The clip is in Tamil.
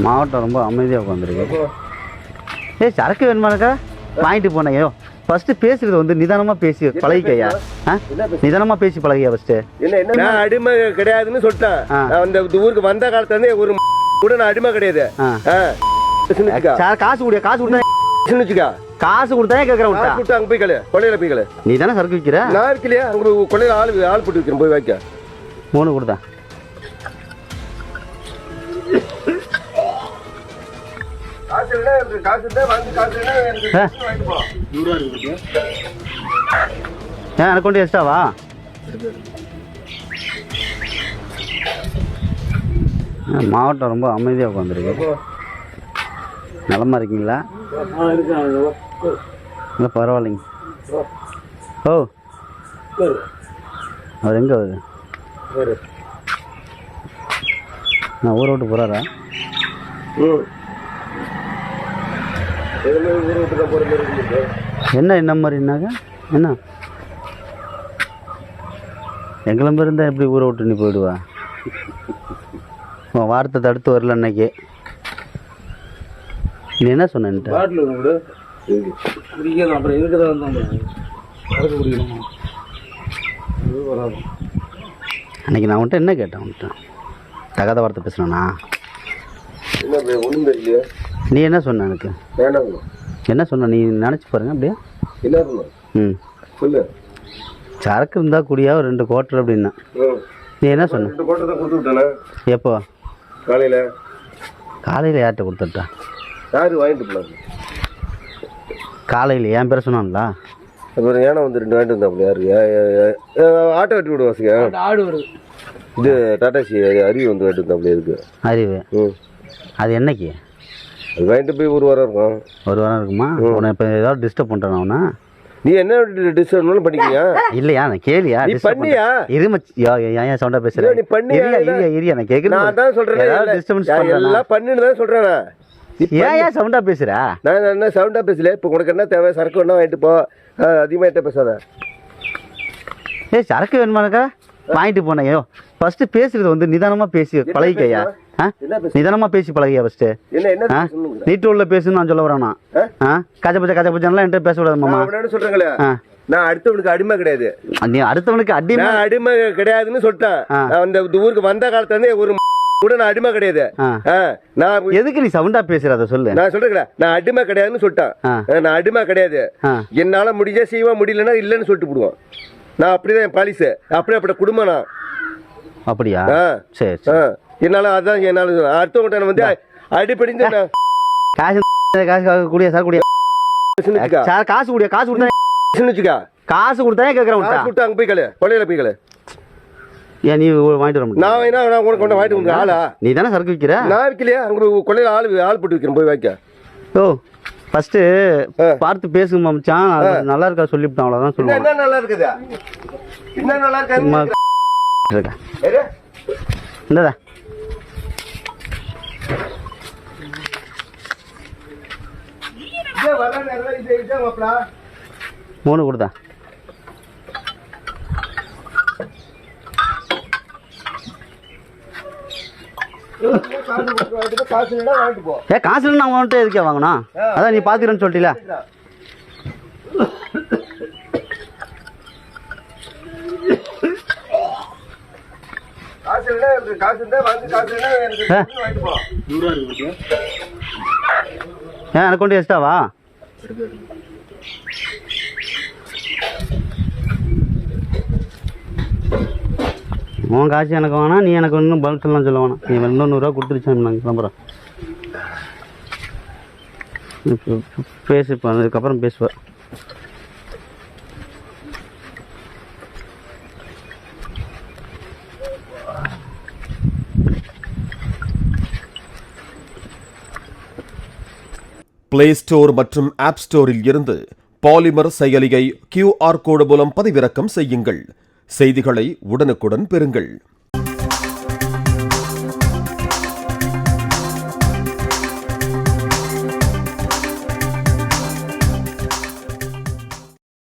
மாவட்டம் ரொம்ப அமைதியாக உட்காந்துருக்கு. சரக்கு வேணுமாக்கா வாங்கிட்டு போனேன். ஐயோ ஃபர்ஸ்ட் பேசுறது வந்து நிதானமாக பேசி பழகிக்கையா. நிதானமாக பேசி பழகியா ஃபர்ஸ்ட். நான் அடிமை கிடையாதுன்னு சொல்லிட்டேன். அந்த ஊருக்கு வந்த காலத்துல இருந்து ஒரு கூட நான் அடிமை கிடையாது. காசு கொடுத்தா காசு கொடுத்தா கேட்கறேன். அங்க போய் கல கொள்ளையில போய் கல. நீ தானே சரக்கு விற்கிற? நான் இருக்கலையா அங்க கொள்ளையில ஆள் போட்டு வைக்கிறேன். போய் வைக்க 3 கொடுத்தா. அக்கௌண்ட் எக்ஸ்ட்ராவா? மாவட்டம் ரொம்ப அமைதியாக உட்காந்துருக்கு. நலமா இருக்கீங்களா? இல்லை பரவாயில்லைங்க. ஓ அவர் எங்கே வருது? நான் ஊரை விட்டு போகிறாரா? என்ன மாதிரினாக்க என்ன எங்களம்பு இருந்தால் எப்படி ஊரை விட்டு நீ போயிடுவா? வார்த்தை தடுத்து வரல அன்னைக்கு. நீ என்ன சொன்ன? அன்னைக்கு நான் உன்ட்ட என்ன கேட்டேன்? உன்ட்ட தகாத வார்த்தை பேசுனா? நீ என்ன சொன்ன? எனக்கு என்ன சொன்ன? நீ நினச்சி பாருங்க அப்படியே. ம் சொல்லு. சரக்கு இருந்தா குடியா ஒரு 2 குவார்ட்டர் அப்படின்னா நீ என்ன சொன்ன? 2 குவார்ட்டர் தான் கொடுத்து விட்டேன். எப்போ? காலையில் யார்கிட்ட கொடுத்துட்டா? யார் வாங்கிட்டு போனாங்க? காலையில் என் பேரை சொன்னான்ல. அப்புறம் ஏன்னா வந்து 2 வாங்கிட்டு வந்தாங்க. யார் ஆட்டோ வெட்டி விடுவாசிங்க. ஆடு வருது. இது டாட்டாசி அறிவு வந்து வாங்கிட்டு வந்தாங்க. இருக்கு அறிவு. அது என்னைக்கு? அது வாங்கிட்டு போய் 1 வாரம் இருக்கும். 1 வாரம் இருக்குமா? உன்னை இப்போ ஏதாவது டிஸ்டர்ப் பண்ணுறேன் அவனா? நீ என்ன டிஸ்டர்ப் பண்ணிக்கியா? இல்லையா நான் கேளியா? நீ பண்ணியா? ஏன் சவுண்டா பேசுற? நீ பண்ணியா? இரியா நான் கேக்குறேன். நான் தான் சொல்றேன் டிஸ்டர்பன்ஸ் பண்ணல. எல்லாம் பண்ணின்னு தான் சொல்றேன். ஏன் சவுண்டா பேசுற? நான் என்ன சவுண்டா பேசல. இப்போ உனக்கு என்ன தேவை? சரக்கு வேணா வாங்கிட்டு போ. அதிகமாக எட்ட பேசாத. சரக்கு வேணுமாக்கா வாங்கிட்டு போனேன். ஐயோ ஃபர்ஸ்ட் பேசுறது வந்து நிதானமா பேசி பழகிக்கையா. நிதானமா பேசி பழகியா ஃபர்ஸ்ட். நீட்டு உள்ள பேசுன்னு நான் சொல்ல வரேனா? கஜபஜெல்லாம் என்கிட்ட பேச விடாது மாமா. சொல்றேங்களே நான் அடுத்தவனுக்கு அடிமை கிடையாது. நீ அடுத்தவனுக்கு அடிமை கிடையாதுன்னு சொல்லிட்டேன். அந்த ஊருக்கு வந்த காலத்துல இருந்து ஒரு கூட நான் அடிமை கிடையாது. நான் எதுக்கு நீ சவுண்டா பேசுற? அதை சொல்லு. நான் சொல்றேன் நான் அடிமை கிடையாதுன்னு சொல்லிட்டேன். நான் அடிமை கிடையாது. என்னால முடிஞ்சா செய்வா, முடியலன்னா இல்லைன்னு சொல்லிட்டு போடுவோம். நான் அப்படிதான் என் பாலிசு. அப்படி குடும்பம் நான். அப்படியா? சரி என்னால அதான் என்னால அடுத்தவங்க வந்து அடிப்படி காசு கூடிய சார் கூடிய காசு கூடிய காசு கொடுத்தா காசு கொடுத்தா கேட்கறேன். அங்க போய் கல கொள்ளையில போய் கல. ஏன் நீ வாங்கிட்டு வர முடியும்? நான் வேணா உனக்கு கொண்டு வாங்கிட்டு வந்து ஆளா? நீ தானே சரக்கு விற்கிற? நான் விற்கலையா அங்க கொள்ளையில ஆள் போட்டு வைக்கிறேன். போய் வைக்க. ஓ ஃபர்ஸ்ட் பார்த்து பேசுங்க மச்சான். நல்லா இருக்கா சொல்லிவிட்டான். அவ்வளோதான் சொல்லுவேன். என்ன நல்லா இருக்குதா? என்ன நல்லா இருக்கா? இந்ததா 3 கொடுத்தா. காசு நான் உன்கிட்ட எதுக்கே வாங்கணும்? அதான் நீ பாத்துக்கிறேன்னு சொல்லிட்டீல. அக்கௌண்ட் எக்ஸ்ட்ராவா? உன் காசு எனக்கு வேணா. நீ எனக்கு இன்னும் பல்கெல்லாம் சொல்ல வேணாம். நீ இன்னும் 100 ரூபா கொடுத்துருச்சேன். நாங்கள் கிளம்புறோம். பேசிப்பேன். அதுக்கப்புறம் பேசுவேன். பிளே ஸ்டோர் மற்றும் ஆப் ஸ்டோரில் இருந்து பாலிமர் செயலியை QR கோடு மூலம் பதிவிறக்கம் செய்யுங்கள். செய்திகளை உடனுக்குடன் பெறுங்கள்.